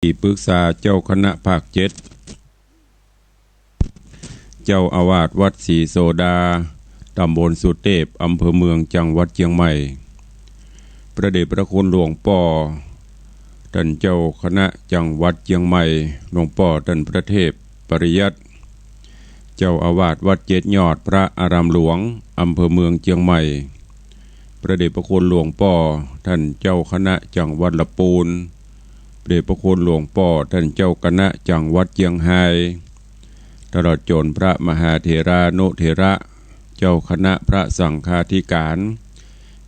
ที่ปรึกษาเจ้าคณะภาค7เจ้าอาวาสวัดศรีโสดาตำบลสุเทพอำเภอเมืองจังหวัดเชียงใหม่พระเดชพระคุณหลวงพ่อท่านเจ้าคณะจังหวัดเชียงใหม่หลวงพ่อท่านพระเทพปริยัติเจ้าอาวาสวัดเจ็ดยอดพระอารามหลวงอำเภอเมืองเชียงใหม่พระเดชพระคุณหลวงพ่อท่านเจ้าคณะจังหวัดลำพูนพระเดชพระคุณหลวงพ่อท่านเจ้าคณะจังหวัดเชียงไฮ้ตลอดจนพระมหาเถรานุเถระเจ้าคณะพระสังฆาธิการ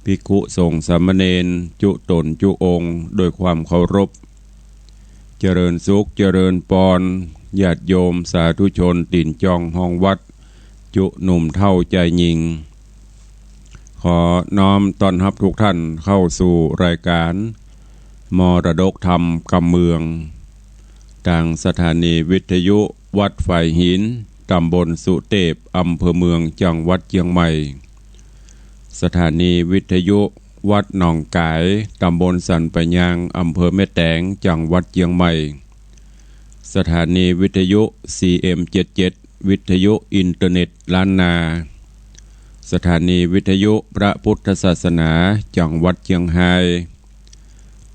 ภิกขุสงฆ์สามเณรจุตนจุองค์โดยความเคารพเจริญสุขเจริญปอนญาติโยมสาธุชนติ่นจองห้องวัดจุหนุ่มเท่าใจยิงขอน้อมต้อนรับทุกท่านเข้าสู่รายการมรดกธรรมกำเมืองทางสถานีวิทยุวัดฝ่ายหินตำบลสุเทพอำเภอเมืองจังหวัดเชียงใหม่สถานีวิทยุวัดหนองกายตำบลสันปะยางอำเภอแม่แตงจังหวัดเชียงใหม่สถานีวิทยุ CM77 วิทยุอินเทอร์เน็ตล้านนาสถานีวิทยุพระพุทธศาสนาจังหวัดเชียงไฮ้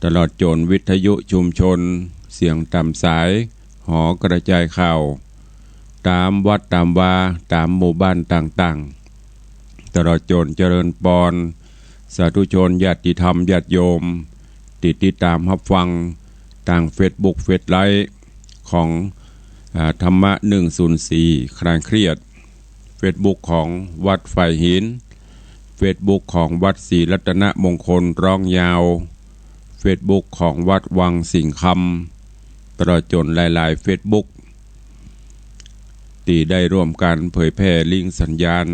ตลอดจนวิทยุชุมชนเสียงตามสายหอกระจายข่าวตามวัดตามวาตามหมู่บ้านต่างๆตลอดจนเจริญปอนสาธุชนญาติธรรมญาติโยมติดตามรับฟังทางเฟซบุ๊กเฟซไลฟ์ของธรรมะ104คลายเครียดเฟซบุ๊กของวัดฝ่ายหินเฟซบุ๊กของวัดศรีรัตนมงคลร้องยาวเฟซบุ๊กของวัดวังสิงห์คำตลอดจนหลายๆเฟซบุ๊กที่ได้ร่วมกันเผยแพร่ลิงก์สัญญาณ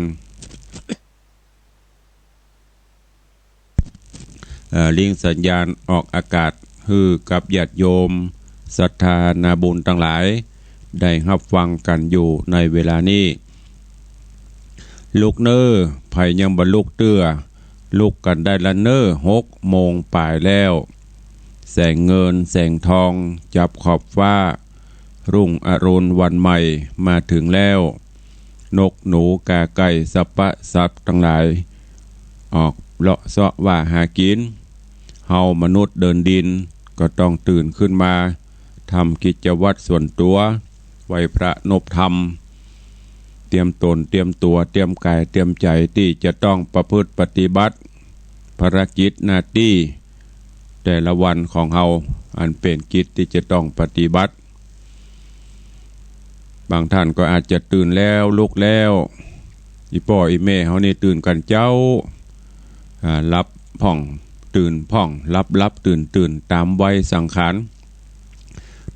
ลิงก์สัญญาณออกอากาศฮือกับญาติโยมศรัทธานาบุญทั้งหลายได้รับฟังกันอยู่ในเวลานี้ลูกเนอไผยังบรรลุเตื้อลูกกันได้ละเนอ6 โมงป่ายแล้วแสงเงินแสงทองจับขอบฟ้ารุ่งอรุณวันใหม่มาถึงแล้วนกหนูกาไก่สัพพะสัตว์ทั้งหลายออกเลาะเสาะว่าหากินเฮามนุษย์เดินดินก็ต้องตื่นขึ้นมาทำกิจวัตรส่วนตัวไหวพระนบธรรมเตรียมตนเตรียมตัวเตรียมกายเตรียมใจที่จะต้องประพฤติปฏิบัติภารกิจหน้าที่แต่ละวันของเฮาอันเป็นกิจที่จะต้องปฏิบัติบางท่านก็อาจจะตื่นแล้วลุกแล้วอีพ่ออีแม่เฮานี่ตื่นกันเจ้ารับพ่องตื่นพ่องรับตื่นตามวัยสังขาร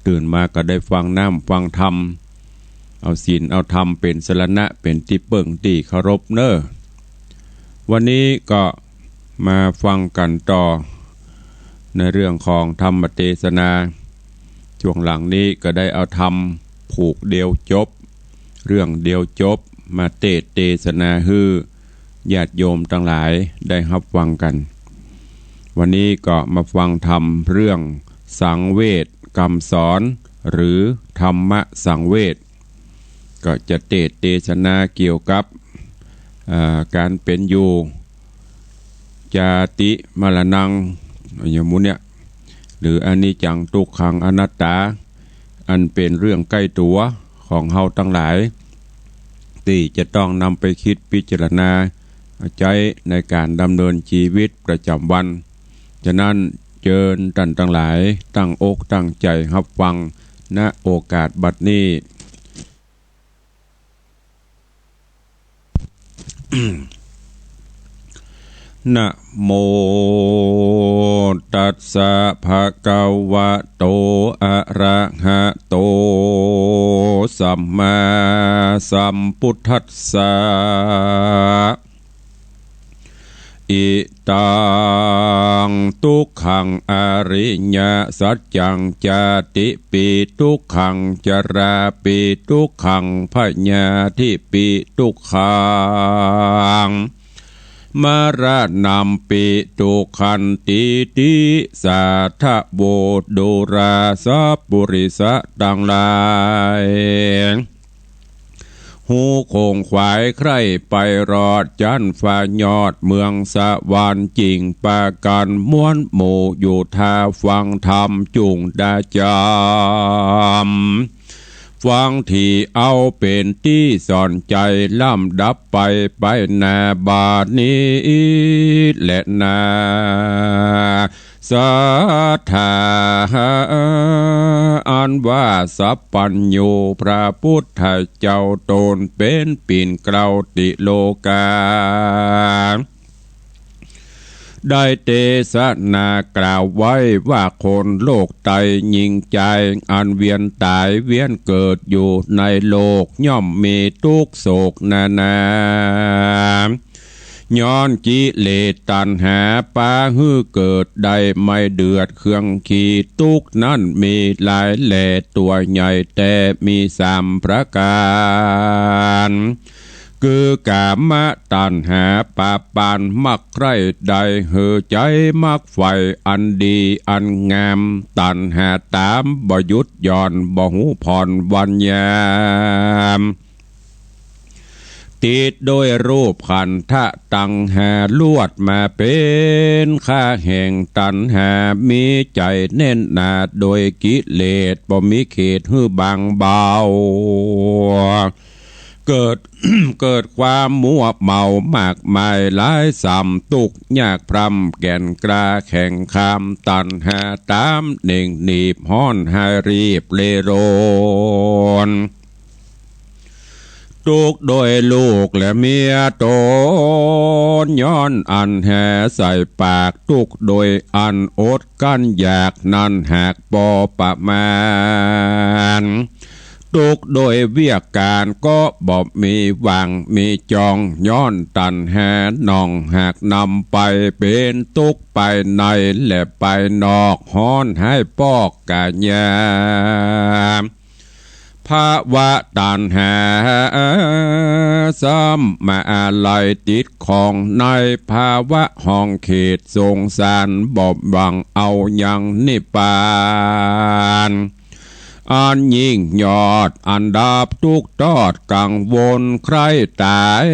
ตื่นมาก็ได้ฟังน้ำฟังธรรมเอาศีลเอาธรรมเป็นสรณะเป็นที่เปิ่งที่เคารพเน้อวันนี้ก็มาฟังกันต่อในเรื่องของธรรมเทศนาช่วงหลังนี้ก็ได้เอาธรรมผูกเดียวจบเรื่องเดียวจบมาเทศนาฮือญาติโยมทั้งหลายได้รับฟังกันวันนี้ก็มาฟังธรรมเรื่องสังเวชคำสอนหรือธรรมะสังเวชก็จะเทศนาเกี่ยวกับการเป็นอยู่จาติมรณังอย่างมุเนี่ยหรืออนิจจังทุกขังอนัตตาอันเป็นเรื่องใกล้ตัวของเฮาทั้งหลายที่จะต้องนำไปคิดพิจารณาใจในการดำเนินชีวิตประจำวันฉะนั้นเชิญท่านทั้งหลายตั้งอกตั้งใจรับฟังณโอกาสบัดนี้ นะโมตัสสะภะคะวะโตอะระหะโตสัมมาสัมพุทธัสสะอิตังทุกขังอริยสัจจังจาติปิทุกขังจราปิทุกขังพยาธิปิทุกขัง มาระนำปิตุขันติติสาทะโบโดราสัพปุริสะดังลายหูโคงขวายใครไปรอดจันฟ้ายอดเมืองสวรรค์จริงปากันม้วนหมู่อยู่ท่าฟังธรรมจุงดาจามฟังที่เอาเป็นที่สอนใจล่ำดับไปนาบาดนี้และนาสัทธาอันว่าสัพพัญโยพระพุทธเจ้าตนเป็นปิ่นเกลาติโลกาได้เทศนากล่าวไว้ว่าคนโลกไตยิงใจอันเวียนตายเวียนเกิดอยู่ในโลกย่อมมีทุกโศกนานาย้อนกิเลสตัณหาปาหื้อเกิดได้ไม่เดือดเครื่องขีทุกนั้นมีหลายแหล่ตัวใหญ่แต่มี3 ประการคือกามตัณหาปาปานมักใครใดเหือใจมักไฟอันดีอันงามตัณหาตามบ่หยุดย่อนบ่หูผ่อนวันยามติดโดยรูปขันธะตังหาลวดมาเป็นข้าแห่งตัณหามีใจแน่นหนาโดยกิเลสบ่มีเขตหื้อบางเบาเกิดความมัวเมามากมายหลายสัมตุกยากพรำแก่นกล้าแข่งขามตันหาตามเน่งหนีบห้อนให้รีบเลโรนทุกโดยลูกและเมียตนย้อนอันแห่ใส่ปากทุกโดยอันอดกั้นอยากนั้นหากปอประมาณทุกโดยเวียกการก็บ่มีหวังมีจองย้อนตันแห่นองหากนำไปเป็นทุกไปในและไปนอกห้อนให้ปอกกะยาภาวะตัณหาซ้ำมาอะไรติดของในภาวะห้องเขตสงสารบอบบังเอายังนิพพานอันยิ่งยอดอันดับทุกทอดกังวลใครตาย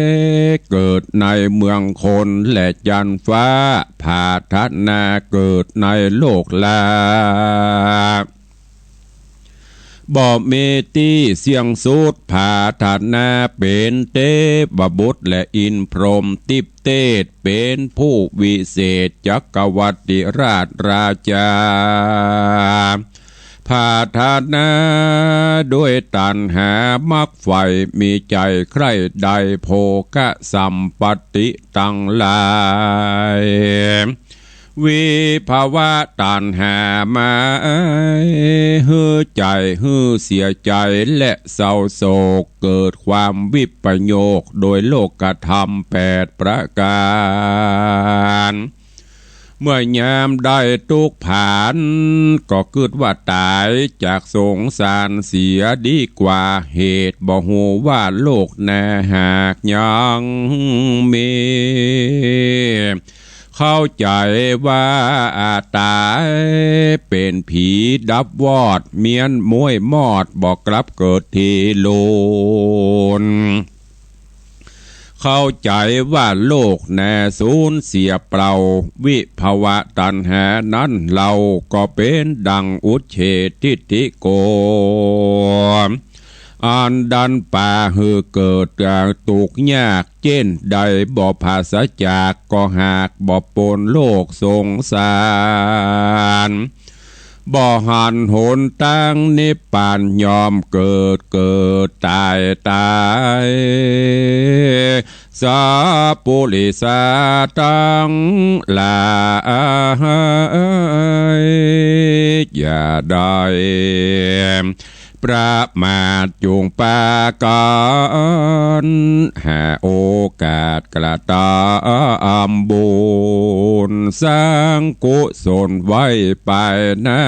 เกิดในเมืองคนและจันฟ้าผาทัดนาเกิดในโลกลาบ่มีที่เสียงสูดผาทัดนาเป็นเทพบุตรและอินพรหมทิพเทศเป็นผู้วิเศษจักรวรรดิราชราชาผาทานาด้วยตัณหามักไฟมีใจใครใดโภกะสัมปติตังลายวิภาวะตัณหามาหื้อใจหื้อเสียใจและเศร้าโศกเกิดความวิปโยคโดยโลกธรรม8 ประการเมื่อยามได้ทุกผ่านก็เกิดว่าตายจากสงสารเสียดีกว่าเหตุบ่ฮู้ว่าโลกแน่หากยังมีเข้าใจว่าตายเป็นผีดับวอดเมียนมวยมอดบอกกลับเกิดทีโลนเข้าใจว่าโลกแน่สูญเสียเปล่าวิภาวะตัณหานั้นเราก็เป็นดังอุเฉทิฏฐิโกอันดันป่าหือเกิดจากตุกยากเช่นใดบ่ภาษาจากก็หากบ่ปนโลกสงสารบ่หันหนตั้งนิพพานยอมเกิดตายสัพพุริสาตังหลายอย่าได้ประมาทจงปากันหาโอกาสกระทำบุญสร้างกุศลไว้ไปนะ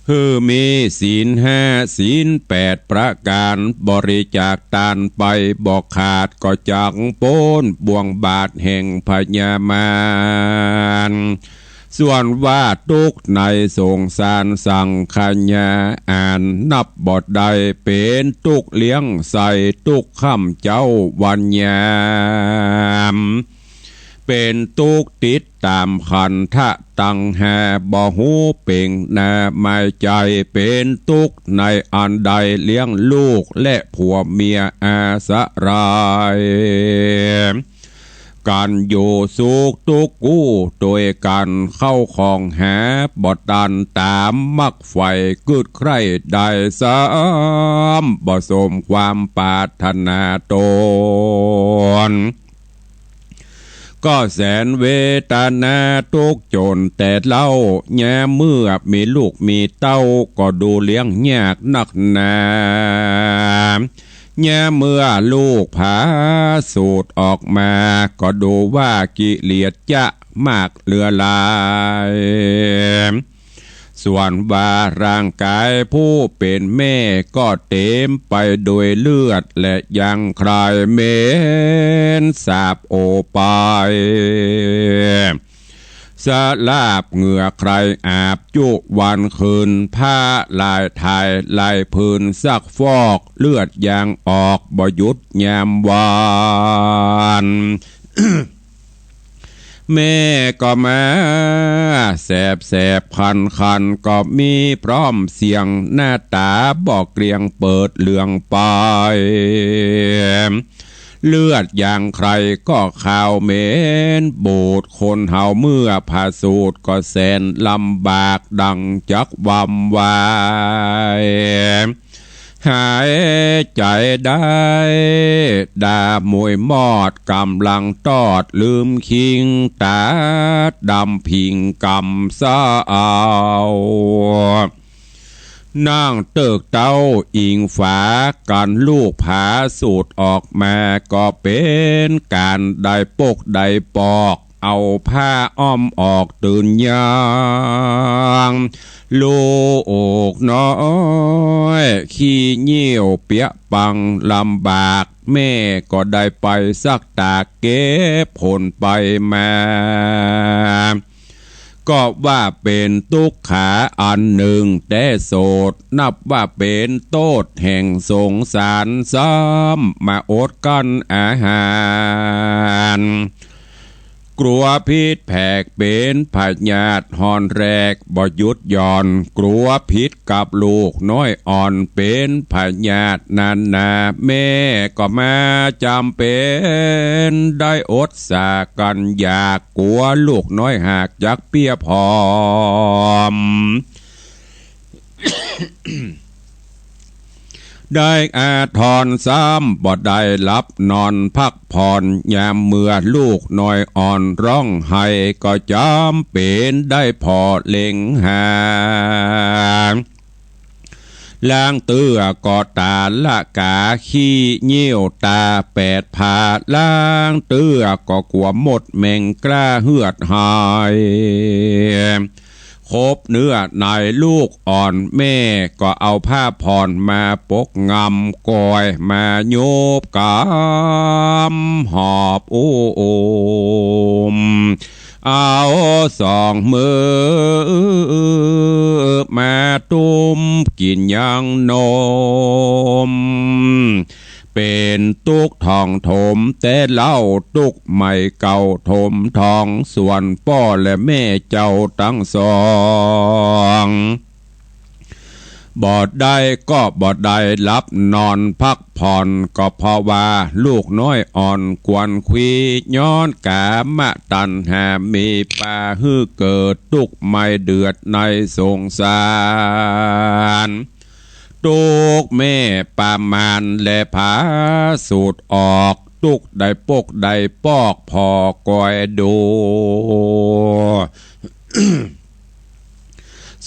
เ คือมีศีล5ศีล8ประการบริจาคทานไปบอกขาดก็จักโป้นบ่วงบาทแห่งพญามารส่วนว่าทุกในสงสารสังขญาอ่านนับบทใดเป็นทุกเลี้ยงใส่ทุกค่ำเจ้าวันยามเป็นทุกติดตามขันทะตังแหบ่หูเป่งนาไม่ใจเป็นทุกในอันใดเลี้ยงลูกและผัวเมียอาสรายการอยู่สุขทุกข์กู้โดยการเข้าของหาบทดันตามมักไฟกึดใครได้สามบ่สมความปรารถนาตนก็แสนเวทนาทุกจนแต่เล่าแง่เมื่อมีลูกมีเต้าก็ดูเลี้ยงยากนักหนาแง่เมื่อลูกผาสูดออกมาก็ดูว่ากิเลสจะมากเหลือหลายส่วนว่าร่างกายผู้เป็นแม่ก็เต็มไปด้วยเลือดและยังคลายเหม็นสาบโอไปสลาบเหงื่อใครอาบจุวันคืนผ้าลายทายลายพื้นซักฟอกเลือดยางออกบ่หยุดยามวาน แม่ก็มาแสบคันก็มีพร้อมเสียงหน้าตาบอกเกลียงเปิดเหลืองไปเลือดอย่างใครก็ข่าวเหม็นบูดคนเฮาเมื่อผ่าสูดก็แสนลำบากดังจักวำวายหายใจได้ดามวยมอดกำลังตอดลืมคิงตาดำพิงกำซาเอานั่งเติกเต้าอิงฝากันลูกผาสูดออกมาก็เป็นการได้ปกได้ปอกเอาผ้าอ้อมออกตื่นยางลูกน้อยขี้เยี่ยวเปียปังลำบากแม่ก็ได้ไปซักตาเก็บผลไปมาก็ว่าเป็นทุกขาอันหนึ่งแต่โสดนับว่าเป็นโทษแห่งสงสารซ้ำมาอดกันอาหารกลัวพิษแผกเป็นพญาติหอนแรกบ่หยุดย่อนกลัวพิษกับลูกน้อยอ่อนเป็นพญาตินานนาแม่ก็มาจำเป็นได้อดสากันอยากกลัวลูกน้อยหากจักเปียพอม ได้อาทรซ้ำบ่ได้รับนอนพักผ่อนยามเมื่อลูกน้อยอ่อนร้องไห้ก็จำเป็นได้พอเล็งหาล้างเตื้อก็ตาละกาขี้เยี่ยวตาแปดผาล้างเตื้อก็กลัวหมดแมงกล้าเหือดหายคบเนื้อในลูกอ่อนแม่ก็เอาผ้าผ่อนมาปกงำกอยมาโยบกำหอบโอมเอาสองมือมาตุ้มกินยังนมเป็นตุกทองถมแต่เล่าตุกไม่เก่าถมทองส่วนพ่อและแม่เจ้าทั้งสองบ่ได้ก็บ่ได้รับนอนพักผ่อนก็เพราะว่าลูกน้อยอ่อนกวนคุยย้อนกามตัณหามีป่าฮือเกิดตุกไม่เดือดในสงสารตุกแม่ปามานและผาสูดออกตุกได้ปกได้ปอกพอกอยดู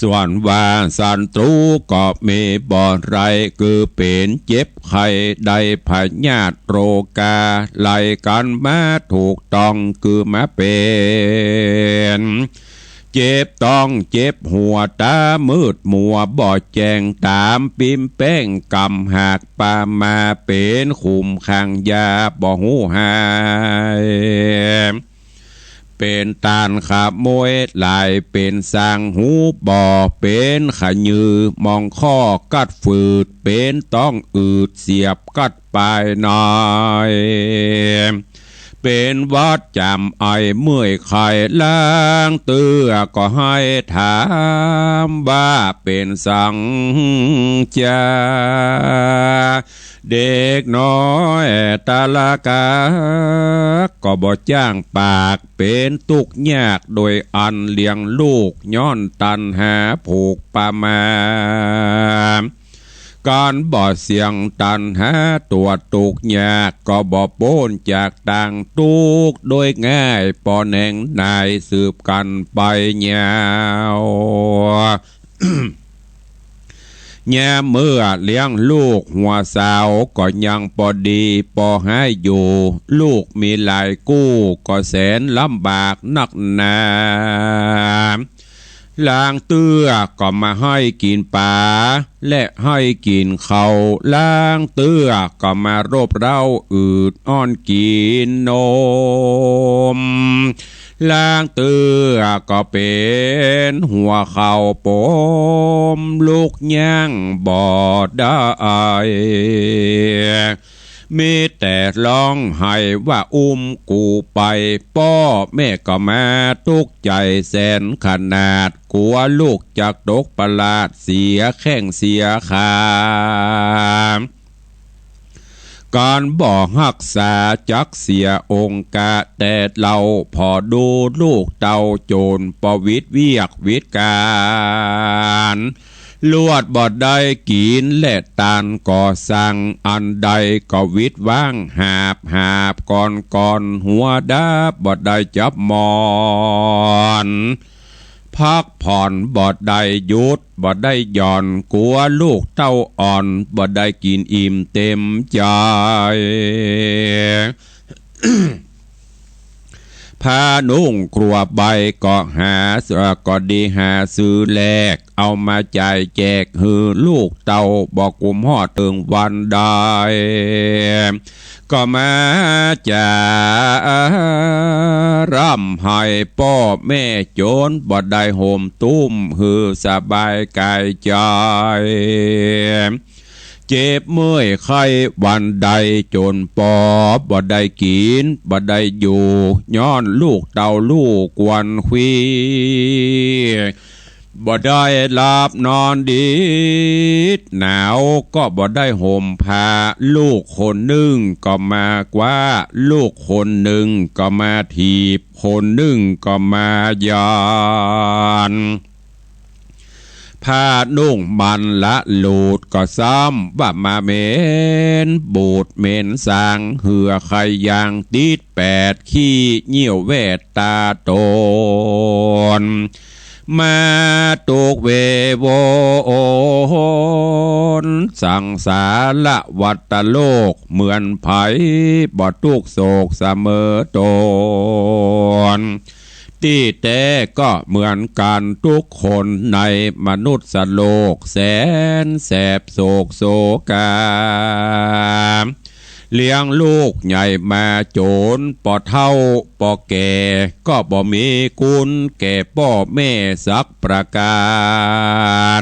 ส่วนว่าสันตรูก็มีบ่อไรคือเป็นเจ็บไข้ได้พญาติโรกาไล่กันมาถูกต้องคือมาเป็น เจ็บต้องเจ็บหัวตามืดมัวบ่แจงตามปิมแป้งกำหากปามาเป็นขุมขังยาบ่หูหายเป็นตานขาโมยลายเป็นสร้างหูบ่อเป็นขะยือมองข้อกัดฝืดเป็นต้องอืดเสียบกัดปลายหน่อยเป็นวัดจำไอเมื่อยไข่ล้างเตื้อก็ให้ถามว่าเป็นสังจาเด็กน้อยตาลากาก็บ่จ้างปากเป็นตุกยากโดยอันเลี้ยงลูกย้อนตันหาผูกปามาการบ่เสียงตันหาตัวตุกยากก็บ่โป้นจากต่างตุกโดยง่ายปอแหน่งนายสืบกันไปยาวแง่เมื่อเลี้ยงลูกหัวสาวก็ยังพอดีพอให้อยู่ลูกมีหลายกู้ก็แสนลำบากนักหนาล้างเตื้อก็มาให้กินปลาและให้กินเขาล้างเตื้อก็มารบเร้าอืดอ้อนกินนมล้างเตื้อก็เป็นหัวเข่าปมลูกย่างบ่ได้มีแต่ร้องไห้ว่ากูไปพ่อแม่ก็มาทุกใจแสนขนาดกลัวลูกจากตกประหลาดเสียแข้งเสียขาการบ่รักษาจักเสียองค์กะแต่เราพอดูลูกเต่าโจรประวิตรเวียกวิตการลวดบ่ได้กินและตานก่อสั่งอันใดก็วิตว่างหาบก่อนหัวดาบ่ได้จับมอนพักผ่อนบ่ได้หยุดบ่ได้หย่อนกลัวลูกเต้าอ่อนบ่ได้กินอิ่มเต็มใจ พานุ่งครัวใบก็หาก็ดีหาซื้อแลกเอามาจ่ายแจกหือลูกเต่าบอกกุมหอดถึงวันได้ก็มาจะร่ำให้พ่อแม่โจรบ่ได้โฮมตุ้มหือสบายกายใจเจ็บเมื่อยไข้วันใดจนปอบ่ได้กินบ่ได้อยู่ย้อนลูกเต่าลูกกวนควีบ่ได้หลับนอนดีหนาวก็บ่ได้ห่มผ้าลูกคนหนึ่งก็มากว่าลูกคนหนึ่งก็มาถีบคนหนึ่งก็มายานผ้านุ่งมันละหลุดก็ซ้ำว่ามาเมนบูดเมนสางเหือใครยางติด8ขี้เหี่ยวแวดตาโตนมาตุกเวโวนสังสารวัฏโลกเหมือนไผบ่ทุกโศกเสมอตนที่แต่ก็เหมือนกันทุกคนในมนุษย์โลกแสนแสบโศกโศกาเลี้ยงลูกใหญ่มาโจรปอเท่าปอแก่ก็บ่มีคุณแก่พ่อแม่สักประกา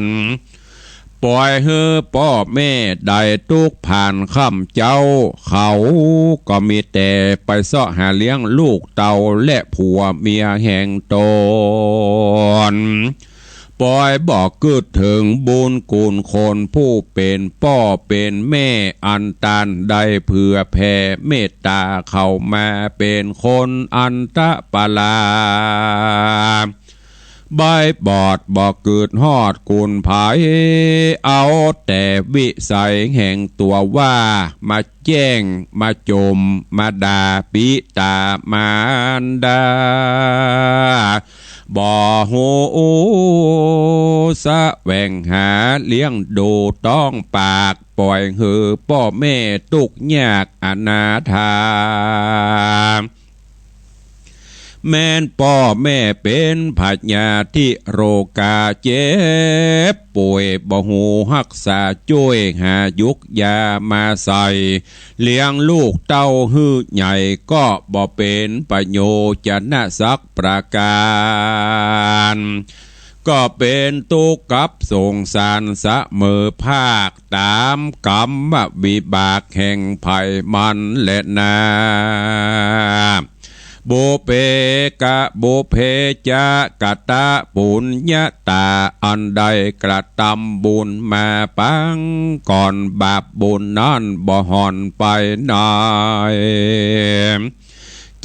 รปล่อยให้พ่อแม่ได้ทุกผ่านค่ำเจ้าเขาก็มีแต่ไปเสาะหาเลี้ยงลูกเต่าและผัวเมียแห่งตนปล่อยบอกกึดถึงบุญกุลคนผู้เป็นพ่อเป็นแม่อันตันได้เพื่อแผ่เมตตาเข้ามาเป็นคนอันตะปะลาใบบอดบอกเกิดฮอดกุลภายเอาแต่วิสัยแห่งตัวว่ามาแจ้งมาจมมาด่าปิตามารดาบ่โหสะแหวงหาเลี้ยงดูต้องปากปล่อยหือพ่อแม่ตุกยากอนาถา แม่นพ่อแม่เป็นพญาธิโรกาเจ็บป่วยบ่หูรักษาช่วยหายุกยามาใส่เลี้ยงลูกเต้าฮื้อใหญ่ก็บ่เป็นประโยชน์นะสักประการก็เป็นตุกับสงสารเสมอภาคตามกรรมวิบากแห่งภัยมันและนาโบเปกะโบเพจากะตะปุญญาตาอันใดกระทำบุญมาปังก่อนบาปบุญนั้นบ่หอนไปไหน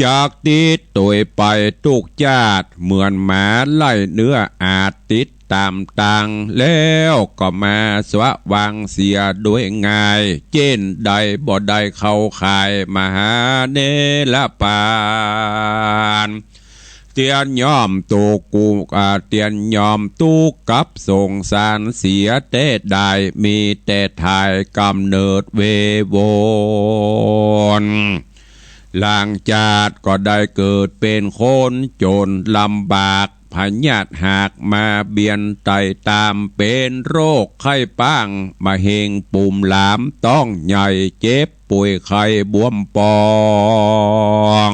จากติดตัวไปทุกญาติเหมือนหมาไล่เนื้ออาจติดตามตังแล้วก็มาสวะวางเสียด้วยง่ายเจนใดบ่ได้เข้าข่ายมหาเนรปานเตียนยอมตูกูเตียนยอมตูกับสงสารเสียเตได้มีแต่ทายกำเนิดเวโวนหลังจากก็ได้เกิดเป็นคนจนลำบากพญาติหากมาเบียนไตตามเป็นโรคไข้ป้างมาเฮงปุ่มหลามต้องใหญ่เจ็บป่วยไข้บวมปอง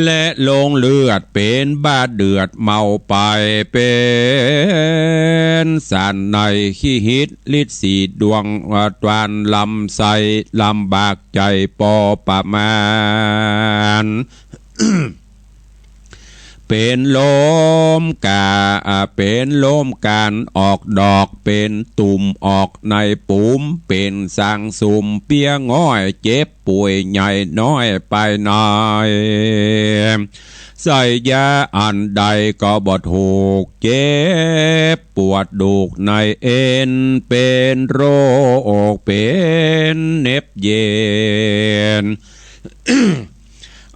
และลงเลือดเป็นบาดเดือดเมาไปเป็นสารในขี้หิดลิดสีดวงตวนลำใสลำบากใจปอประมาณ เป็นลมกาเป็นลมการออกดอกเป็นตุ่มออกในปุ่มเป็นสางสุ่มเปียง่อยเจ็บป่วยใหญ่น้อยไปหน่อยใส่ยาอันใดก็บ่ถูกเจ็บปวดดูกในเอ็นเป็นโรคเป็นเน็บเย็น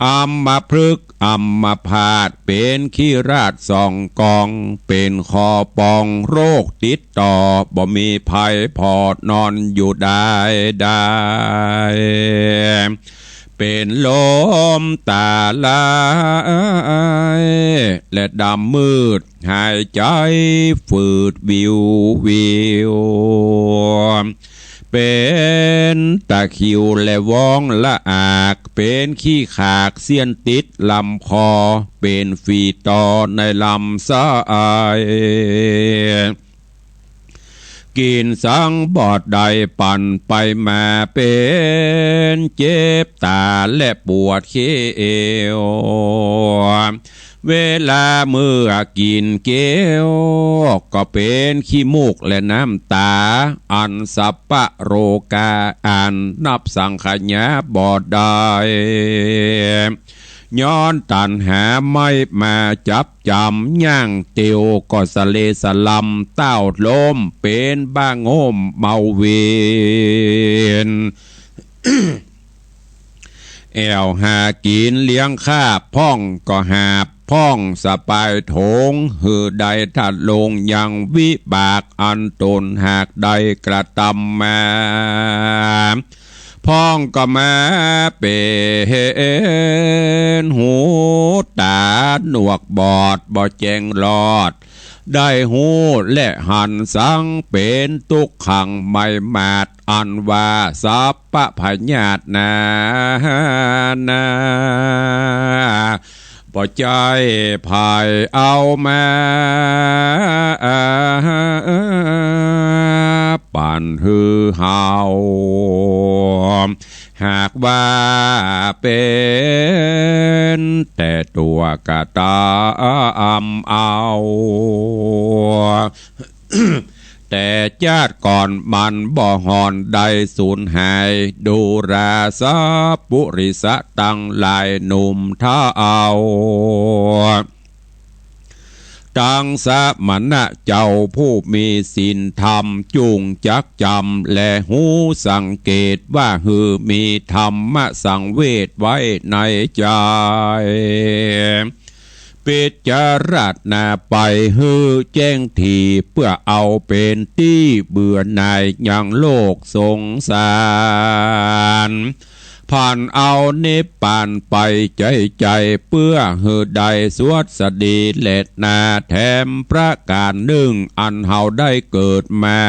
อัมมาพฤกษ์อัมมาพาตเป็นขี้ราดสองกองเป็นคอปองโรคติดต่อบ่มีภัยพอดนอนอยู่ได้เป็นลมตาลายและดำมืดหายใจฝืดวิวเป็นตะคิวและว้องละอากเป็นขี้ขากเสี้ยนติดลำคอเป็นฝีต่อในลำสายกินสังบอดใดปั่นไปมาเป็นเจ็บตาและปวดเขียวเวลาเมื่อกินเกลียวก็เป็นขี้มูกและน้ำตาอันสัปปะโรกาอันนับสังขยาบอดได้ย้อนตันหาไม่มาจับจำย่างเตียวก็สะเลสลำเต้าลมเป็นบ้างโงมเมาเวียน แอวหากินเลี้ยงข้าพ่องก็หาพ่องสปายโถงหือใดถัดลงยังวิบากอันตนหากใดกระทำมาพ้องก็มาเป็นหูตาหนวกบอดบ่แจงหลอดได้หูและหันสังเป็นทุกขังไม่มาดอันว่าสัพพะพญาตนาบ่ใจภายเอามาปั่นฮือเฮาหากว่าเป็นแต่ตัวกะตามเอา แต่ญาติก่อนมันบ่หอนใดสูญหายดูราสะปุริสะตั้งหลายหนุ่มท้าเอาตั้งสมณะเจ้าผู้มีศีลธรรมจุงจักจำและหูสังเกตว่าหือมีธรรมสังเวชไว้ในใจพิจารณาไปฮือแจ้งทีเพื่อเอาเป็นที่เบื่อหน่ายอย่างโลกสงสาร ผ่านเอานิพพานไปใจเพื่อหือใดสวดสดีเล็ดนาแถมประการหนึ่งอันเฮาได้เกิดมา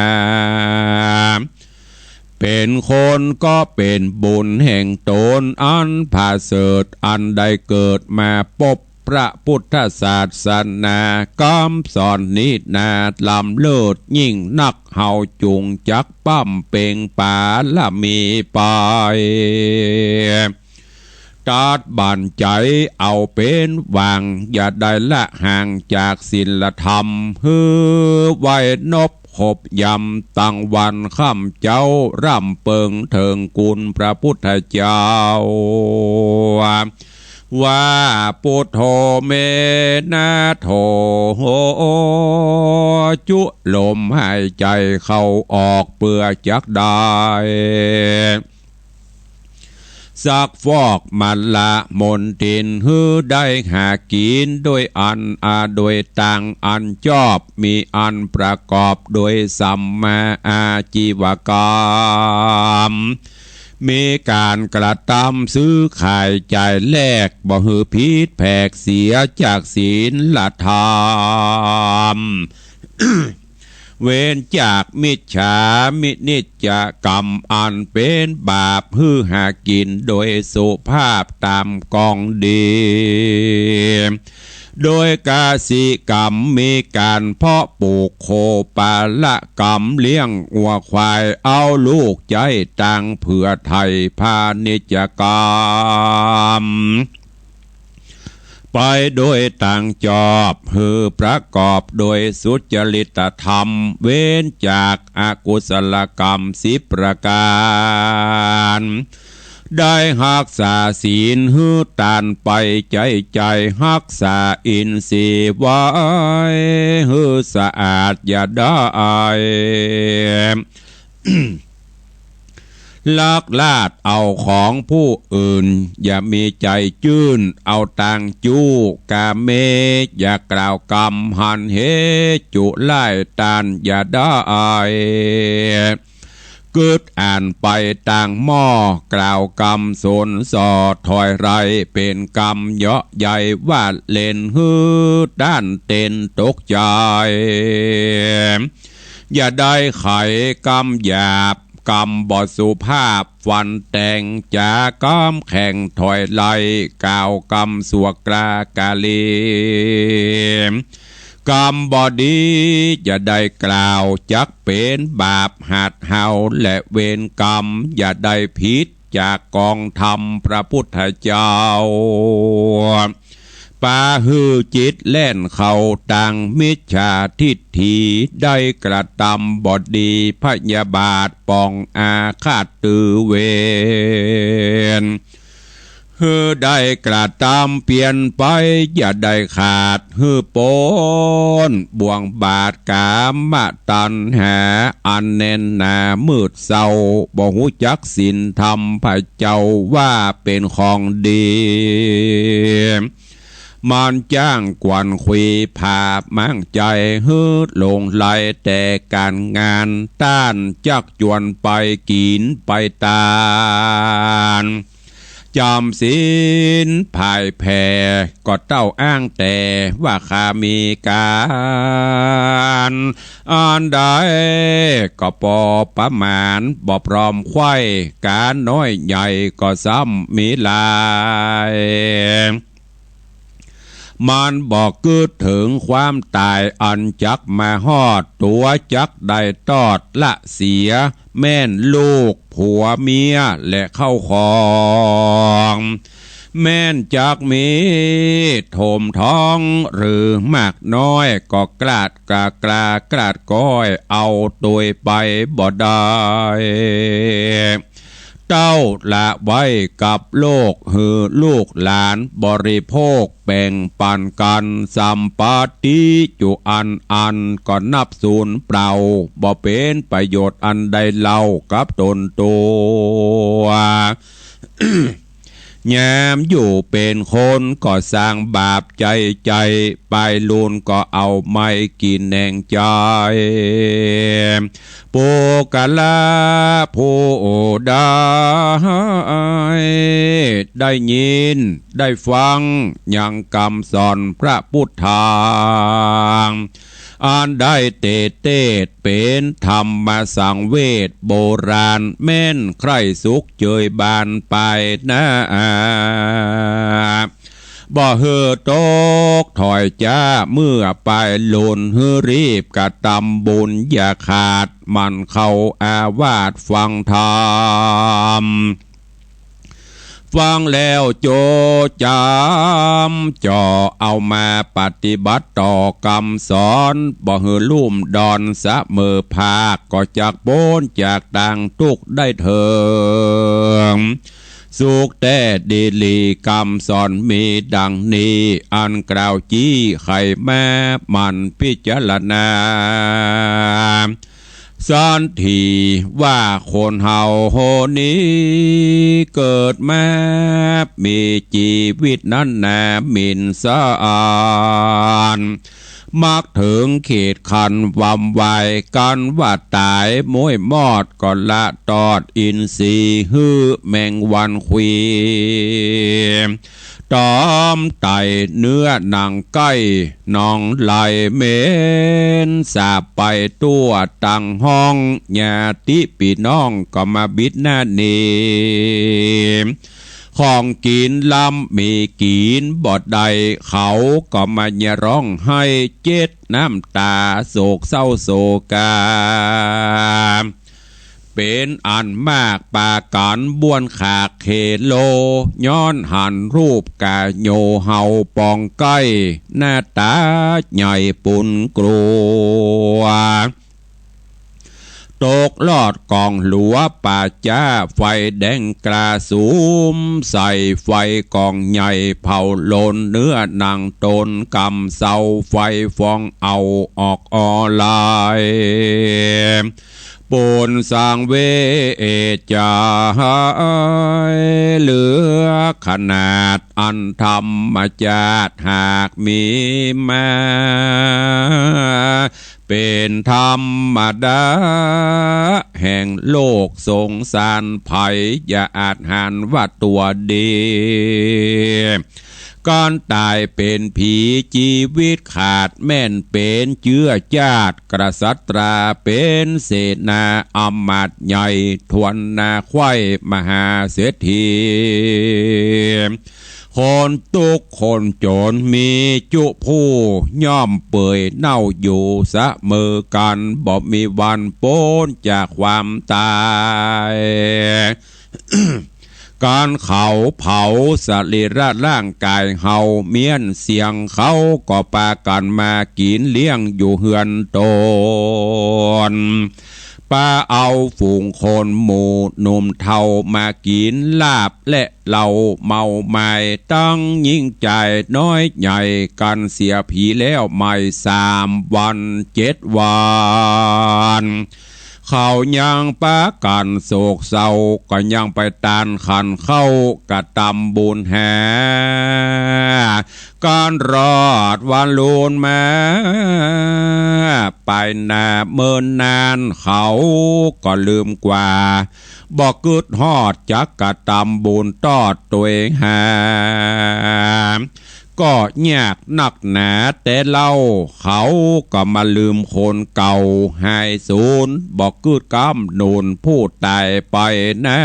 เป็นคนก็เป็นบุญแห่งตนอันผาเสดอันได้เกิดมาพบพระพุทธศาสนากำสอนนินาลำเลิศยิ่งนักเฮาจุงจักปั้มเป่งป่าละมีไปตัดบันใจเอาเป็นวางอย่าได้ละห่างจากศีลธรรมฮือไว้นบขบยำตั้งวันค่ำเจ้าร่ำเปิงเถิงกุลพระพุทธเจ้าว่าพุทโธเมนะโธจุลมหายใจเข้าออกเปื่อจักได้ซักฟอกมันละมนตินฮือได้หากินโดยอันโดยต่างอันชอบมีอันประกอบโดยสัมมาอาชีวกรรมมีการกระทำซื้อขายจ่ายแลกบ่หือพิษแผกเสียจากศีลธรรม เว้นจากมิจฉามินิจจกรรมอันเป็นบาปฮือหากินโดยสุภาพตามกองดีโดยกาสิกรรมมีการเพาะปลูกโคปาละกรรมเลี้ยงวัวควายเอาลูกใจตังเพื่อไทยพาณิชกรรมไปโดยต่างจอบฮือประกอบโดยสุจริตธรรมเว้นจากอากุศลกรรม10ประการได้หักษาศีลฮือตานไปใจหักษาอินทรีย์ไว้ฮือสะอาดอย่าได้ ลักลาดเอาของผู้อื่นอย่ามีใจจื้นเอาตังจู้กาเมอย่ากล่าวกรรมหันเหจุไล่ตานอย่าได้เกิดอ่านไปต่างหม้อกล่าวกรรมสนสอถอยไรเป็นกรรมเยาะใหญ่ว่าเล่นฮือด้านเต้นตกใจอย่าได้ไขกรรมหยาบกรรมบอสุภาพฟันแต่งจากรรมแข่งถอยไล่กล่าวกรรมสวกรากาลีกรรมบอดีอย่าได้กล่าวจักเป็นบาปหัดเฮาและเวรกรรมอย่าได้ผิดจากกองธรรมพระพุทธเจ้าปาฮือจิตแล่นเข้าตังมิจฉาทิฏฐิได้กระทำบอดีพยาบาทปองอาฆาตตือเวรฮือได้กระทำเปลี่ยนไปอย่าได้ขาดฮือปนบ่วงบาทกามตัณหาอันแน่นหนามืดเศร้าบ่หูจักศีลธรรมพระเจ้าว่าเป็นของดีมันจ้างกวนคุยผามั่งใจฮืดลงไหลแต่การงานต้านจักจวนไปกินไปตานจำศีลพ่ายแพ้ก็เต้าอ้างแต่ว่าข้ามีการอันใดก็ปอประมาณบ่พร้อมไข่การน้อยใหญ่ก็ซ้ำมีลายมันบอกเกิดถึงความตายอันจักมาฮอดตัวจักได้ตอดละเสียแม่นลูกผัวเมียและเข้าของแม่นจักมีโถมท้องหรือมากน้อยก็กลาดกลาดก้อยเอาตัวไปบ่ได้เต้าละไว้กับโลกหือลูกหลานบริโภคแบ่งปันกันสัมปติจุอันก็นับสูญเปล่าบ่เป็นประโยชน์อันใดเล่ากับตนตัว แยมอยู่เป็นคนก็สร้างบาปใจใจไปลุนก็เอาไม่กินแหน่งใจปูกะลาผู้ได้ได้ยินได้ฟังยังคำสอนพระพุทธาอ่านได้เตดเป็นธรรมสังเวชโบราณแม่นใครสุขเจยบานไปนะบ่เฮือตกถอยจ้าเมื่อไปหล่นฮือรีบกะตำบุญอย่าขาดมันเข้าอาวาสฟังธรรมฟังแล้วโจจำจ่อเอามาปฏิบัติต่อกรรมสอนบ่เฮือลุ่มดอนสะเมอภาคก็จากโบนจากต่างทุกได้เถิงสุขแต่ดีลีกรรมสอนมีดังนี้อันกล่าวจี้ไข่แม่มันพิจารณาสันทีว่าคนเฮาโหนี้เกิดมามีชีวิตนั้นแนมินสะอาดมักถึงเขตคันวำไวกันว่าตายมวยมอดก่อนละตอดอินทรีฮื้อแมงวันควีตอมไตเนื้อหนังไก่นองไหลเมนสาบไปตัวตั้งห้องญาติพี่น้องก็มาบิดหน้าเนของกินลำมีกินบอดใดเขาก็มาอย่าร้องให้เจ็ดน้ำตาโศกเศร้าโศกาเป็นอันมากปาการบ้วนขากเขโลย้อนหันรูปกาโยเฮาปองใกล้หน้าตาใหญ่ปุ่นกลัวตกลอดกองหลัวป่าจ้าไฟแดงกระสุมใส่ไฟกองใหญ่เผาโลนเนื้อหนังตนกำเสาไฟฟองเอาออกออลายปูนสร้างเวจาเหลือขนาดอันธรรมจาตหากมีมาเป็นธรรมดาแห่งโลกสงสารภัยอย่าอาจหันว่าตัวดีก่อนตายเป็นผีชีวิตขาดแม่นเป็นเชื้อชาติกษัตราเป็นเสนาอำมาตย์ใหญ่ทวนนาไข่มหาเศรษฐีคนตุกคนจนมีจุผู้ย่อมเปื่อยเน่าอยู่เสมอกันบ่มีวันพ้นจากความตายการเขาเผาสรีระร่างกายเฮาเมียนเสียงเขาก็ปากันมากินเลี้ยงอยู่เฮือนตนป้าเอาฝูงคนหมู่หนุ่มเทามากินลาบและเหล้าเมาไม้ตั้งยิ่งใจน้อยใหญ่กันเสียผีแล้วไม่3 วัน 7 วันเขายังปะกันโศกเศร้าก็ยังไปตานขันเข้ากะตำบุญแห่การรอดวันลูนมาไปนาเมินนานเขาก็ลืมกว่าบอกกึดฮอดจักกะตำบุญตอดตัวเองหาก็ยากนักหนาแต่เล่าเขาก็มาลืมคนเก่าหายสูญบอกกึดกำนูนพูดตายไปนะ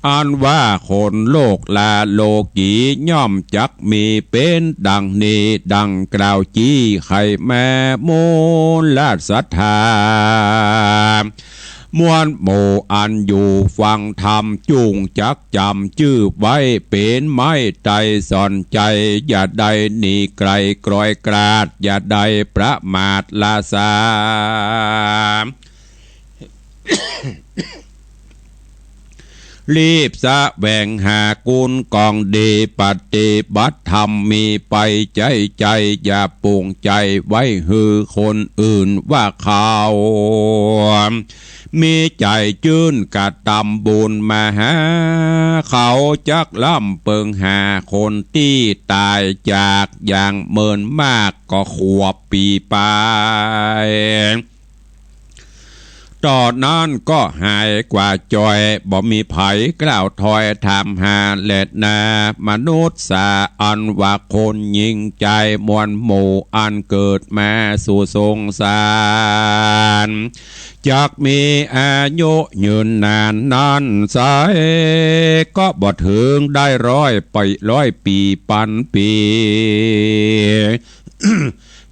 อันว่าคนโลกลาโลกีย่อมจักมีเป็นดังนี้ดังกล่าวจี้ไข่แม่มูลลาศรัทธามวลโมอันอยู่ฟังธรรมจุงจักจำชื่อไว้เป็นไม้ใจสอนใจอย่าได้หนีไกลกรอยกราดอย่าได้ประมาทลาสา รีบสะแหวงหากุลกองดีปฏิบัติธรรมมีไปใจอย่าปรุงใจไว้หือคนอื่นว่าเขามีใจจื้นกะตำบุญมาหาเขาจักล่ำเปิงหาคนที่ตายจากอย่างเมินมากก็ขวบปีไปตอนนั้นก็หายกว่าจอยบ่มีไผกล่าวถอยถามหาแลดนามนุษย์สาอันว่าคนยิ่งใจมวลหมู่อันเกิดมาสู่สงสารจักมีอายุยืนนานนั้นสายก็บ่ถึงได้100 ปีพันปี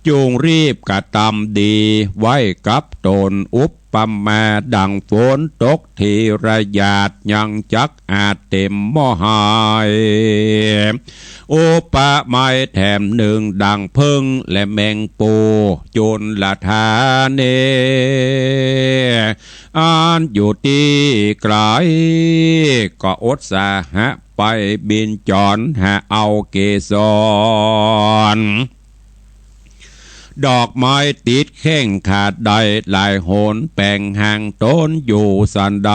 จูงรีบกระทำดีไว้กับตนอุปมาดังฝนตกทีระยาดยังจักอาจเต็มหม้อหายโอปะไม้แถมหนึ่งดังพึ่งและแมงปูจนละทาเนอ่านอยู่ที่ไกลก็อดสาหะไปบินจรหาเอาเกสรดอกไม้ติดแข้งขาดใดหลายโหนแปลงห่างต้นอยู่สันใด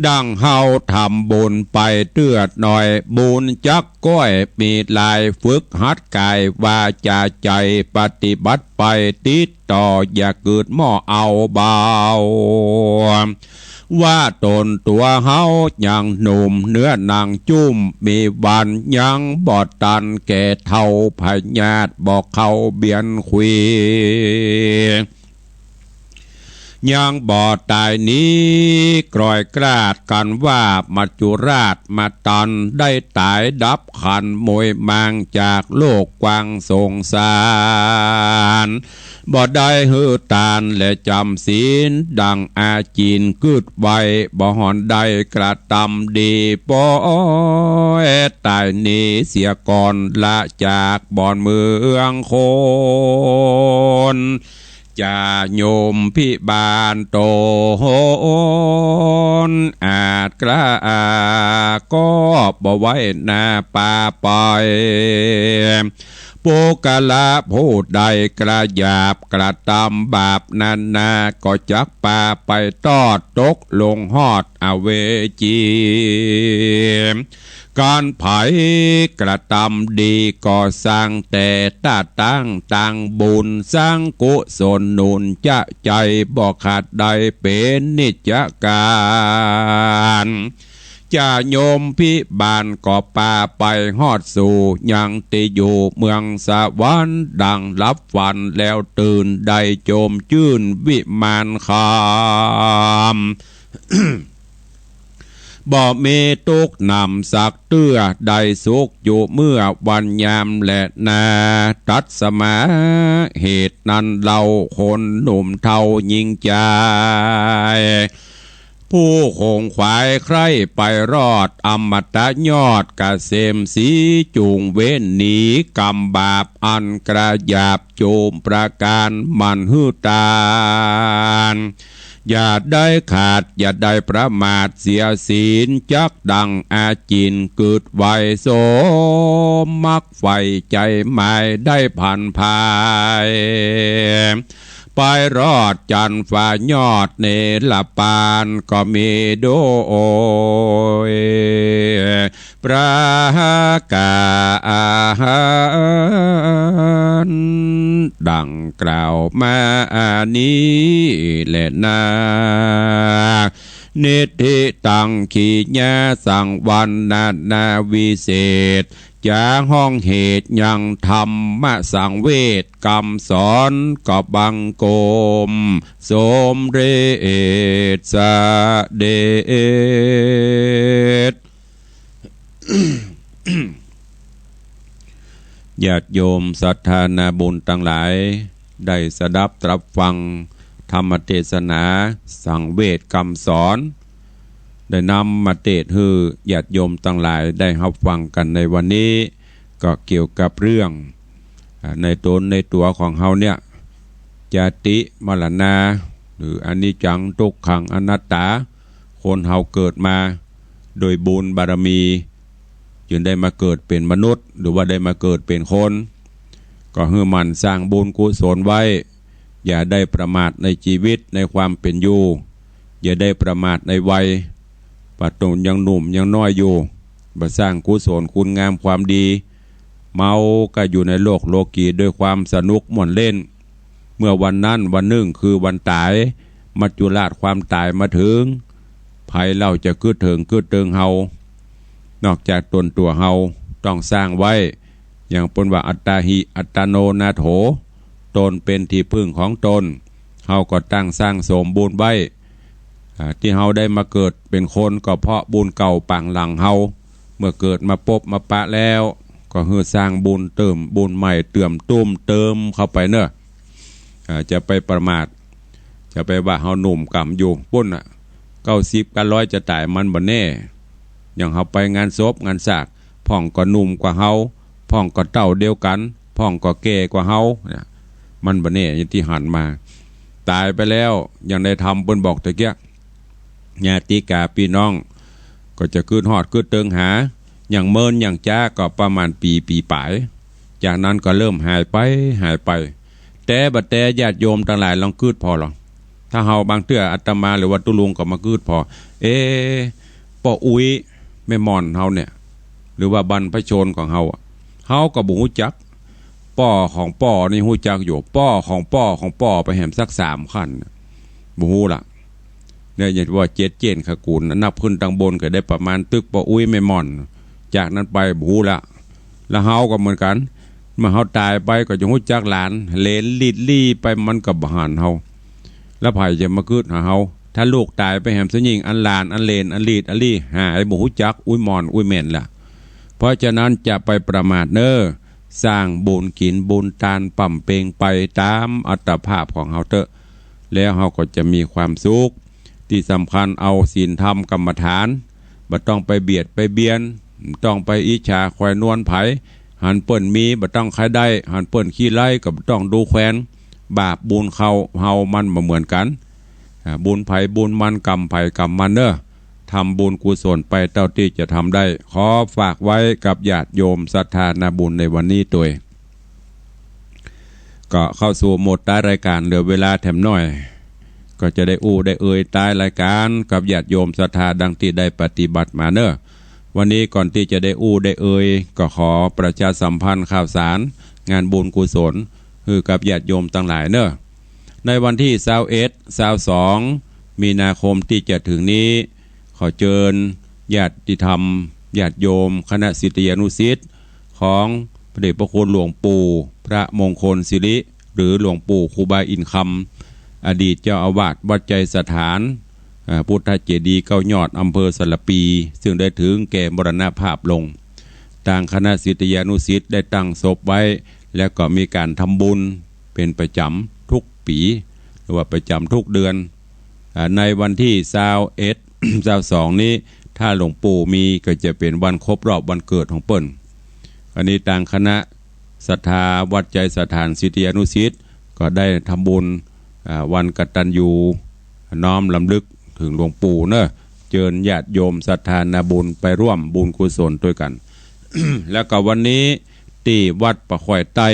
ดังเฮาทำบุญไปเตือดหน่อยบุญจักก้อยมีลายฝึกหัดกายวาจาใจปฏิบัติไปติดต่ออย่าเกิดหม้อเอาเบาว่าตนตัวเฮายังหนุ่มเนื้อนางจุ้มมีบันยังบอดตันแก่เท่าพญาตบอกเขาเบียนคุยยังบ่อตายนี้กรอยกราดกันว่ามัจจุราชมาตันได้ตายดับขันมวยมังจากโลกกว้างสงสารบ่ได้หือตานและจำศีลดังอาจีนกึดไว้บ่หอนได้กระทำดีป้อยตายนี้เสียก่อนละจากบ่อนเมืองคนจะโยมพิบาลโตนอาจกล้าก็บ่ไว้หน้าป่าไปปุกละผู้ใดกระหยาบกระทำบาปนั้นนาก็จักป่าไปตอดตกลงหอดอเวจีการไผกระทำดีก็สร้างแต่ตาตั้งต่างบุญสร้างกุศลหนุนจะใจบ่ขาดใดเป็นนิจการจะโยมพิบาลก็ป่าไปฮอดสู่ยังติอยู่เมืองสวรรค์ดังรับฝันแล้วตื่นได้โจมชื่นวิมานคามบ่มีตุกนำสักเตื้อได้สุขอยู่เมื่อวันยามและนาตัดสมาเหตุนั้นเราคนหนุ่มเทายิงใจผู้คงขวายใครไปรอดอมตะยอดกะเสมสีจูงเว้นหนีกรรมบาปอันกระหยาบโจมประการมันหือตานอย่าได้ขาดอย่าได้ประมาทเสียศีลจักดังอาจินเกิดไวโสมักไฟใจหมายได้ผ่านภายไปรอดจันฝ่ายอดเนลปานก็มีโดยประกาศดังกล่าวมานี้แหละนานิธิตังขีญาสังวันนาวิเศษจะห้องเหตุยังธรรมะสังเวทกรรมสอนก็บังโกมสมเรศสเดช ญาติโยมศรัทธานาบุญทั้งหลายได้สดับตรับฟังธรรมเทศนาสังเวทกรรมสอนได้นำมาเทศให้ญาติโยมทั้งหลายได้รับฟังกันในวันนี้ก็เกี่ยวกับเรื่องในตนในตัวของเฮาเนี่ยจาติมรณะ หรืออนิจจังทุกขังอนัตตาคนเฮาเกิดมาโดยบุญบารมีจึงได้มาเกิดเป็นมนุษย์หรือว่าได้มาเกิดเป็นคนก็ให้มันสร้างบุญกุศลไว้อย่าได้ประมาทในชีวิตในความเป็นอยู่อย่าได้ประมาทในวัยปัจจุบันยังหนุ่มยังน้อยอยู่มาสร้างกุศลคุณงามความดีเมาก็อยู่ในโลกโลกีด้วยความสนุกม่วนเล่นเมื่อวันนั้นวันหนึ่งคือวันตายมัจจุราชความตายมาถึงภัยเราจะคืดถึงคืดเติงเฮานอกจากตนตัวเฮาต้องสร้างไว้อย่างปนว่าอัตตาหิอัตโนนาโถตนเป็นที่พึ่งของตนเฮาก็ตั้งสร้างสมบูรณ์ไว้ที่เฮาได้มาเกิดเป็นคนก็เพราะบุญเก่าปังหลังเฮาเมื่อเกิดมาปบมาปะแล้วก็เฮือสร้างบุญเติมบุญใหม่เติมตุ้มเติมเข้าไปเนอะจะไปประมาทจะไปว่าเฮาหนุ่มกำอยู่ปุ้น90-100จะตายมันบ่แน่อย่างเฮาไปงานศพงานสากพ่องก็หนุ่มกว่าเฮาพ่องก็เต่าเดียวกันพ่องก็แก่กว่าเฮามันบ่แน่อย่างที่หันมาตายไปแล้วยังได้ทำเปิ้นบอกตะเกียญาติกาพี่น้องก็จะคืนฮอดคืนเติงหาอย่างเมินอย่างจ้าก็ประมาณปีปลายจากนั้นก็เริ่มหายไปแต่บัดแต่ญาติโยมทั้งหลายลองคืดพอหรอถ้าเฮาบางเตื้ออาตมาหรือว่าตุลุงก็มาคืดพอป้ออุ้ยแม่มอนเฮาเนี่ยหรือว่าบรรพชนของเฮาเฮาก็บ่ฮู้จักป้อของป้อนี่ฮู้จักอยู่ป้อของป้อไปแหมสัก3ขั้นบ่ฮู้ล่ะเนี่ยอย่างว่าเจนขกูลนับขึ้นตังบนก็ได้ประมาณตึกป้ออุ้ยแม่มอนจากนั้นไปบ่ฮู้ละแล้วเฮาก็เหมือนกันเมื่อเฮาตายไปก็จะฮู้จักหลานเหลนลิดลี่ไปมันก็บ่หันเฮาแล้วไผจะมาคืดหาเฮาถ้าลูกตายไปแหมซะยิ่งอันหลานอันเลนอันลีดอันลี่หายบ่ฮู้จักอุ้ยมอนอุ้ยแม่นล่ะเพราะฉะนั้นจะไปประมาทเน้อสร้างบุญกินบุญทานปั่มเปงไปตามอัตภาพของเฮาเถอะแล้วเฮาก็จะมีความสุขที่สำคัญเอาศีลธรรมกรรมฐานบ่ต้องไปเบียดไปเบียนต้องไปอิจฉาคอยนวลไผหันเปิ้นมีบ่ต้องใครได้หันเปิ้นขี้ไล่ก็บ่ต้องดูแควนบาปบุญเฮามันบ่เหมือนกันบุญไผบุญมันกรรมไผกรรมมันเด้อทำบุญกุศลไปเท่าที่จะทำได้ขอฝากไว้กับญาติโยมศรัทธานาบุญในวันนี้ตัวก็เข้าสู่โหมดท้ายรายการเหลือเวลาแถมน้อยก็จะได้ได้ท้ายรายการกับญาติโยมศรัทธาดังที่ได้ปฏิบัติมาเนอะวันนี้ก่อนที่จะได้ได้ก็ขอประชาสัมพันธ์ข่าวสารงานบุญกุศลคือกับญาติโยมทั้งหลายเนอะในวันที่22มีนาคมที่จะถึงนี้ขอเชิญญาติธรรมญาติโยมคณะศิษยานุศิษย์ของพระเดชพระคุณหลวงปู่พระมงคลศิริหรือหลวงปู่ครูบาอินคำอดีตเจ้าอาวาสวัดใจสถานพุทธเจดีย์เก้ายอดอำเภอสระปีซึ่งได้ถึงแก่มรณภาพลงทางคณะศิษยานุศิษย์ได้ตั้งศพไว้แล้วก็มีการทำบุญเป็นประจำทุกปีหรือว่าประจำทุกเดือนในวันที่22นี้ถ้าหลวงปู่มีก็จะเป็นวันครบรอบวันเกิดของเปิ้นอันนี้ทางคณะศรัทธาวัดใจสถานศิษยานุศิษย์ก็ได้ทำบุญวันกตัญญูน้อมลำลึกถึงหลวงปู่เนอะเชิญญาติโยมศรัทธานาบุญไปร่วมบุญกุศลด้วยกัน แล้วก็วันนี้ที่วัดประควายใต้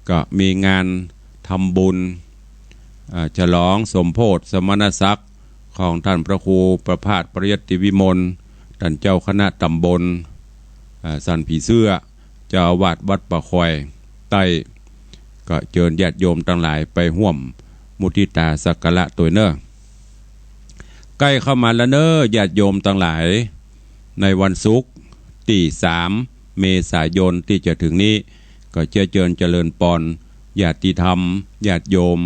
ก็มีงานทำบุญฉลองสมโภชสมณศักดิ์ของท่านพระครูประภาสปริยัติวิมลท่านเจ้าคณะตำบลสันผีเสื้อเจ้าอาวาสวัดประควายใต้ก็เชิญญาติโยมทั้งหลายไปร่วมมุทิตาสักการะตัวเนอใกล้เข้ามาแล้วเนอญาติโยมทั้งหลายในวันศุกร์ที่3 เมษายนที่จะถึงนี้ก็เชิญเจริญปอนญาติธรรมญาติโยม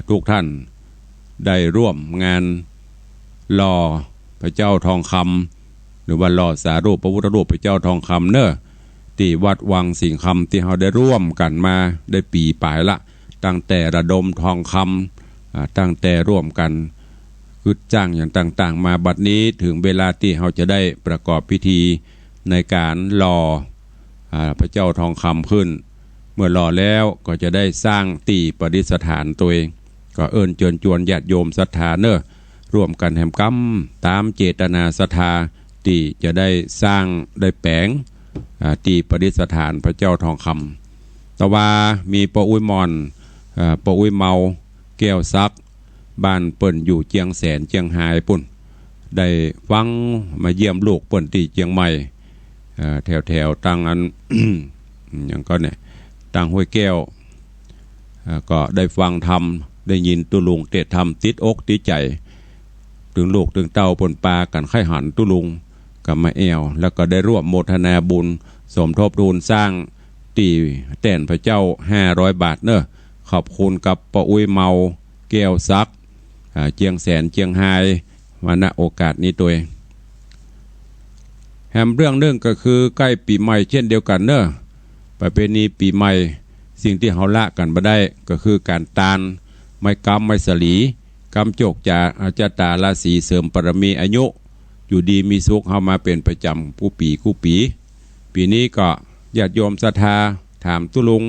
ทุกท่านได้ร่วมงานหล่อพระเจ้าทองคำหรือว่าหล่อสารูปพระพุทธรูปพระเจ้าทองคำเนอะที่วัดวังสิงห์คำที่เราได้ร่วมกันมาได้ปีปลายละตั้งแต่ระดมทองคำตั้งแต่ร่วมกันคือจ้างอย่างต่างๆมาบัดนี้ถึงเวลาที่เราจะได้ประกอบพิธีในการหล่อพระเจ้าทองคำขึ้นเมื่อหล่อแล้วก็จะได้สร้างตีประดิษฐานตัวเอง ก็เอิ้นเชิญชวนญาติโยมศรัทธาเนอะร่วมกันแห่มกรรมตามเจตนาศรัทธาที่จะได้สร้างได้แปลงที่ประดิษฐานพระเจ้าทองคำแต่ว่ามีปออุ้ยมอนปออุ้ยเมาแก้วซักบ้านเปิ่นอยู่เจียงแสนเจียงไฮ้ปุ่นได้ฟังมาเยี่ยมลูกเปิ่นที่เจียงใหม่แถวตั้งอัน อย่างก็เนี่ยตั้งห้วยแก้วก็ได้ฟังธรรมได้ยินตุลุงเตะธรรมติดอกติดใจถึงลูกถึงเต้าปนปลากันไข่หันตุลุงกับมาแอวแล้วก็ได้ร่วมโมทนาบุญสมทบทุนสร้างตีแต่นพระเจ้า500 บาทเนอะขอบคุณกับปออุ้ยเมาแก้วซักเจียงแสนเจียงไฮ้มาณโอกาสนี้ตัวแถมเรื่องนึงก็คือใกล้ปีใหม่เช่นเดียวกันเนอะประเพณีปีใหม่สิ่งที่เฮาละกันมาได้ก็คือการตานไม้กำไม้สลีกำโจกจาอาจตาราศีเสริมปรมีอายุอยู่ดีมีสุขเฮามาเป็นประจำผู้ปีนี้ก็ญาติโยมศรัทธาถามตุลุง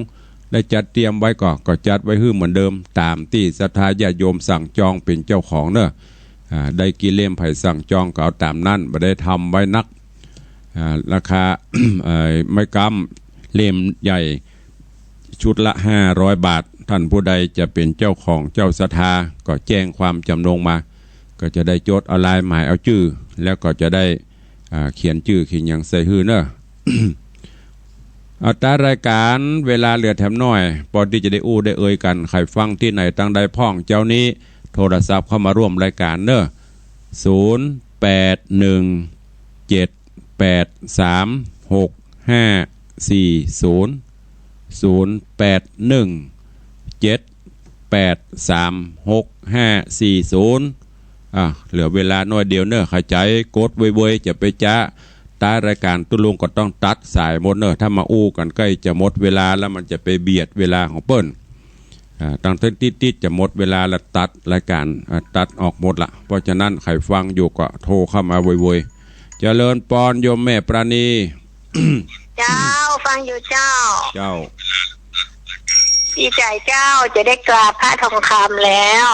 ได้จัดเตรียมไว้ก็จัดไว้ฮื้อเหมือนเดิมตามที่ศรัทธาญาติโยมสั่งจองเป็นเจ้าของเนอะได้กี่เล่มไผ่สั่งจองก็เอาตามนั้นไม่ได้ทำไว้นักราคา ไม้กำเล่มใหญ่ชุดละ500 บาทท่านผู้ใดจะเป็นเจ้าของเจ้าศรัทธาก็แจ้งความจำนงมาก็จะได้จดเอาลายหมายเอาชื่อแล้วก็จะได้เขียนชื่อเขียนอย่างใส่ฮื้อเนอะ อัตรารายการเวลาเหลือแถมน้อยปอที่จะได้อู้ได้เอ่ยกันใครฟังที่ไหนตั้งใดพ่องเจ้านี้โทรศัพท์เข้ามาร่วมรายการเนอะ0817836540 0817836540เหลือเวลาน้อยเดียวเนอะขจายกดเว้ยๆจะไปจ้าตารายการตุลุงก็ต้องตัดสายหมดเนอะถ้ามาอู้กันใกล้จะหมดเวลาแล้วมันจะไปเบียดเวลาของเปิ้ลตั้งแต่ติดจะหมดเวลาแล้วตัดรายการตัดออกหมดละเพราะฉะนั้นใครฟังอยู่ก็โทรเข้ามาเว้ยๆเจริญปอนโยมแม่ปราณี เจ้าฟังอยู่เจ้า ดีใจเจ้าจะได้กราบพระทองคำแล้ว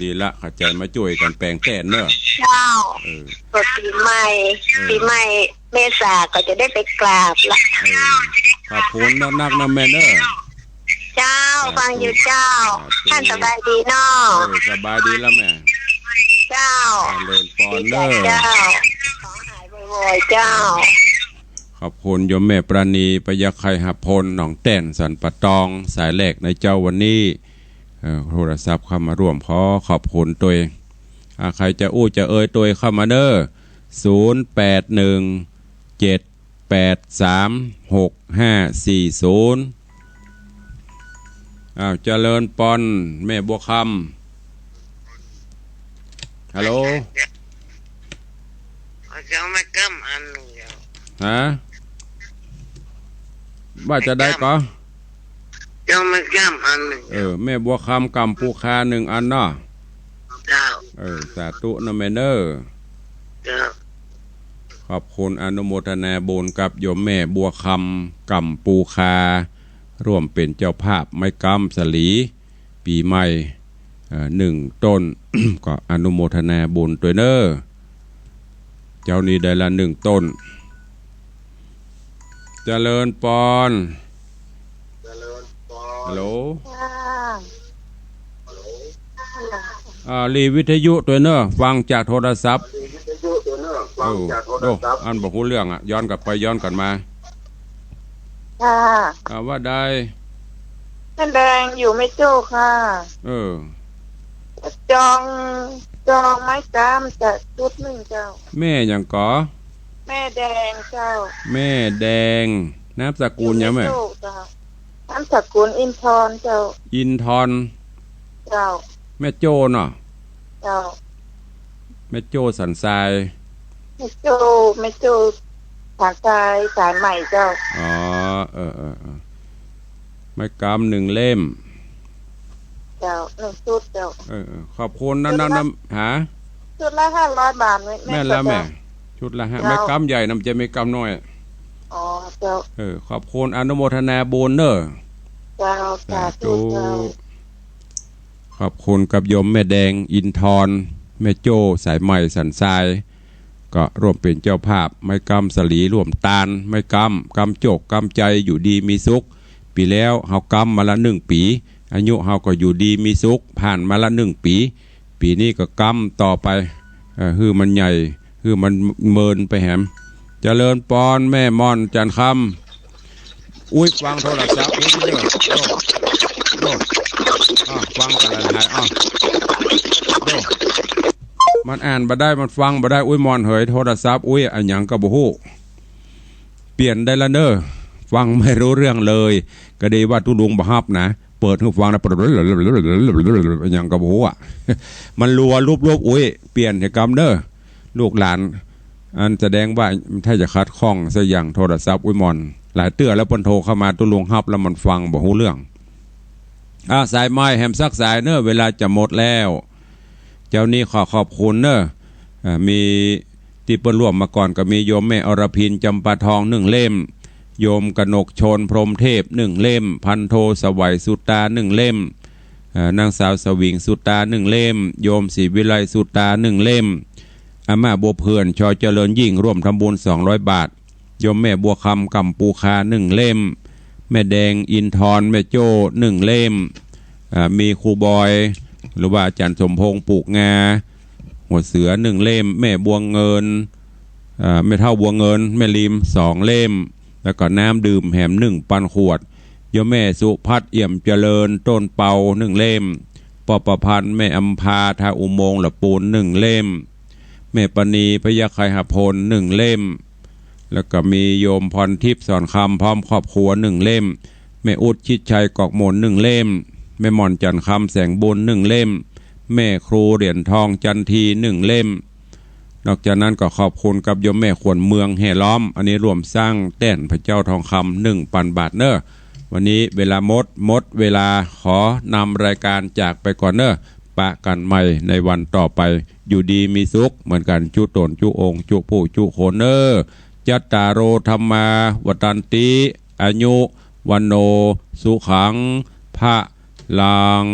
ดีละขจายมาช่วยกันแปลงแก่นเนอะเจ้าปีใหม่เมษาก็จะได้ไปกราบละขอบคุณนักนะแม่เนอะเจ้าฟังอยู่เจ้าท่านสบายดีเนาะสบายดีแล้วแม่เจ้าเลินปอนเนอะเจ้าขอหายบ่อยๆเจ้าขอบคุณโยมแม่ปราณีพยัคฆ์ไคหพลหนองแต้นสันปะตองสายแรกในเจ้าวันนี้โทรศัพท์เข้ามาร่วมขอบคุณตัวเองใครจะอู้จะเอ่ยตัวเข้ามาเด้อ0817836540เจริญปอนแม่บัวคำฮัลโหลจะไม่กำอันฮะว่าจะได้ก็จะไม่กำอันแม่บัวคำกำปูคา1 อันเนาะเจ้าสาธุนะแม่เนอขอบคุณอนุโมทนาบุญกับโยมแม่บัวคำกำปูคาร่วมเป็นเจ้าภาพไม้กำสลีปีใหม่1 ต้น ก็อนุโมทนาบุญตัวเนอเจ้านี้ได้ละ1 ต้นเจริญปอนฮัลโหลรีวิทยุตัวเนอะฟังจากโทรศัพท์อันบอกรู้เรื่องย้อนกลับไปย้อนกันมาว่าได้ท่านแดงอยู่ไม่จู้ค่ะจองไม้กำจะชุด1เจ้าแม่อย่างก่อแม่แดงเจ้าแม่แดงนามสกุลยังไงนามสกุลอินทรเจ้าอินทรเจ้าแม่โจเนาะเจ้าแม่โจสันทรายแม่โจสันทรายสายใหม่เจ้าไม้กำ1 เล่มเจ้า1 ชุดเจ้าขอบคุณนั่นหาชุดละ500 บาทแม่ละแม่ชุดละไม้กำใหญ่นำจะไม่กำน้อยเจ้าขอบคุณอนุโมทนาบุญเนอะเจ้าสาธุ ขอบคุณกับโยมแม่แดงอินทรแม่โจ้สายใหม่สันทรายก็ร่วมเป็นเจ้าภาพไม่กำสลีร่วมตาลไม่กำโจกกำใจอยู่ดีมีสุขปีแล้วเฮากำมาละ1 ปีอายุเฮาก็อยู่ดีมีสุขผ่านมาละ1 ปีปีนี้ก็กำต่อไปฮือมันใหญ่ฮือมันเมินไปแหมเจริญปอนแม่มอนจันคำอุ้ยวางโทรศัพท์นี่เด้อโดฟังกันหลายมันอ่านบ่ได้มันฟังบ่ได้อุ้ยมอนเหยโทรศัพท์อุ้ยอันหยังก็บ่ฮู้เปลี่ยนได้ละเด้อฟังไม่รู้เรื่องเลยก็ดีว่าทุลุงบ่ฮับนะเปิดหูฟังนะอันหยังก็บ่ฮู้อ่ะมันรัวรูปอุ้ยเปลี่ยนให้กำเด้อลูกหลานอันแสดงว่าถ้าจะคัดข้องซะอย่างโทรศัพท์อุ้ยมอนหลายเตื้อแล้วเพิ่นโทรเข้ามาทุลุงฮับแล้วมันฟังบ่ฮู้เรื่องสายไม้แฮมซักสายเนอะเวลาจะหมดแล้วเจ้านี้ขอบคุณเนอะมีที่เปิ้นร่วมมาก่อนก็มีโยมแม่อรพินจำปาทอง1 เล่มโยมกนกชนพรหมเทพ1 เล่มพันโทสวัยสุตา1 เล่มนางสาวสวิงสุตา1 เล่มโยมศรีวิไลสุตา1 เล่มอาม่าบัวเพื่อนชอเจริญยิ่งร่วมทำบุญ200 บาทโยมแม่บัวคำกำปูคา1 เล่มแม่แดงอินทรแม่โจ้1 เล่มมีครูบอยหรือว่าอาจารย์สมพงษ์ปลูกงาหัวเสือ1 เล่มแม่บัวเงินแม่เท่าบัวเงินแม่ริม2 เล่มแล้วก็น้ำดื่มแหม1 ปันขวดโยมแม่สุพัฒน์เอี่ยมเจริญต้นเปา1 เล่มปอประพันธ์แม่อัมพาทาอุโมงค์ละปูน1 เล่มแม่ปณีพยาไคหพล1 เล่มแล้วก็มีโยมพรทิพย์สอนคำพร้อมครอบครัว1 เล่มแม่อุดชิดชัยกอกมน1 เล่มแม่หม่อนจันคำแสงบุญ1 เล่มแม่ครูเหรียญทองจันที1 เล่มนอกจากนั้นก็ขอบคุณกับโยมแม่ขวนเมืองแห่ล้อมอันนี้รวมสร้างแต้นพระเจ้าทองคำ1,000 บาทเนอะวันนี้เวลาหมดเวลาขอนำรายการจากไปก่อนเนอะปะกันใหม่ในวันต่อไปอยู่ดีมีสุขเหมือนกันจุตนจุองจุผู้จุโคนเนอจัตตารโอธรรมาวตันติอายุวันโนสุขังพระลัง